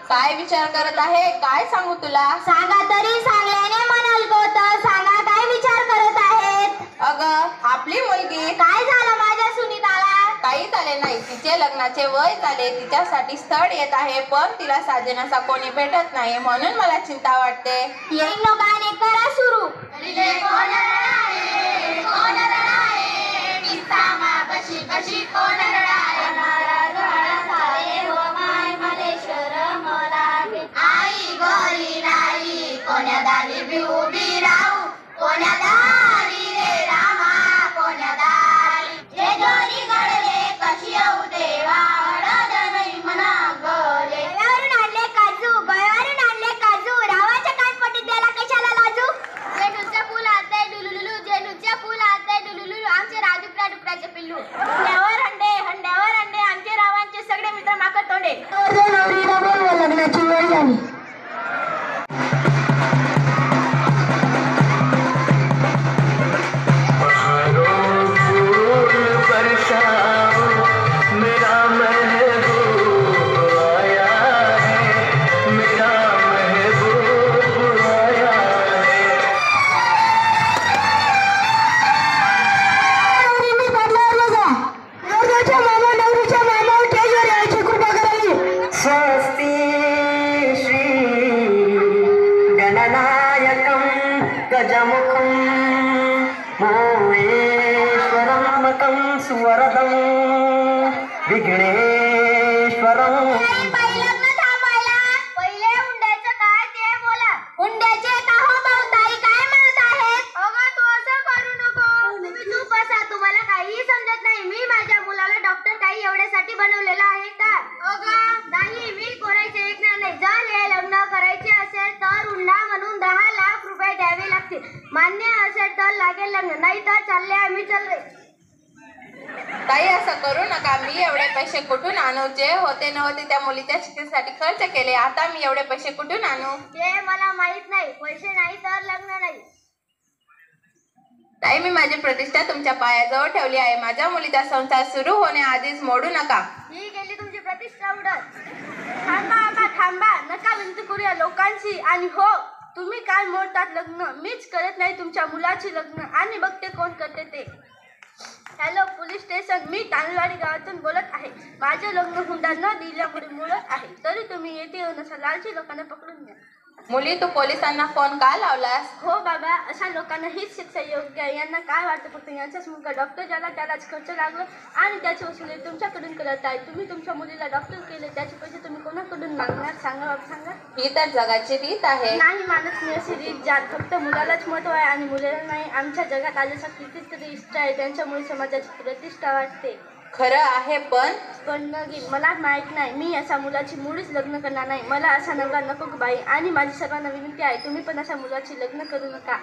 काय विचार करत आहे? काय सांगू तुला? सांगा तरी, सांगल्याने मन हलकवतं. सांगा काय विचार करत आहेत? अगं आपली मुलगी. काय झालं माझ्या सुनीताला? काही झाले नाही, तिचे लग्नाचे वय झाले, तिच्यासाठी स्थळ येत आहे, पण तिला साजण्याचा कोणी भेटत नाही, म्हणून मला चिंता वाटते. येईल गाणे करा सुरू. ताई असं करू नका, मी एवढे पैसे कुठून आणू? जे होते नव्हते त्या मुलीच्या शिक्षणासाठी खर्च केले, आता मी एवढे पैसे कुठून आणू? ते मला माहित नाही. पैसे नाही तर लग्न नाही. ताई मी माझी प्रतिष्ठा तुमच्या पायाजवळ ठेवली आहे, माझ्या मुलीचा संसार सुरू होण्याआधीच मोडू नका. ही गेली तुमची प्रतिष्ठा उडत. थांबा आता, थांबा, नका विनंती करूया लोकांची. आणि हो, तुम्ही काय मोडतात लग्न? मीच करत नाही तुमच्या मुलाची लग्न, आणि बघते कोण करते ते. हॅलो पोलीस स्टेशन, मी तांदवाडी गावातून बोलत आहे. माझे लग्न हुंडा न दिल्यामुळे मोडत आहे, तरी तुम्ही येथे येऊन असा लालची लोकांना पकडून घ्या. मुली, तू पोलिसांना फोन का लावलास? हो बाबा, अशा लोकांना हीच शिक्षा योग्य आहे. यांना काय वाटतं फक्त यांचाच मुलगा डॉक्टर झाला, त्यालाच खर्च लागलं आणि त्याची वसुली तुमच्याकडून करत आहे. तुम्ही तुमच्या मुलीला डॉक्टर केले, त्याचे पैसे तुम्ही कोणाकडून मागणार? सांगा बाबा, सांगा. ही तर जगाची रीत आहे. नाही मानत मी अशी रीत जात. फक्त मुलालाच महत्व आहे आणि मुलीला नाही. आमच्या जगात आल्याचा कितीतरी इष्ट आहे, त्यांच्यामुळे समाजाची प्रतिष्ठा वाटते. खरं आहे, पण मला माहित नाही. मी अशा मुलाची मुळीच लग्न करणार नाही. मला असा नवरा नको बाई. आणि माझी सर्वांना विनंती आहे, तुम्ही पण अशा मुलाची लग्न करू नका.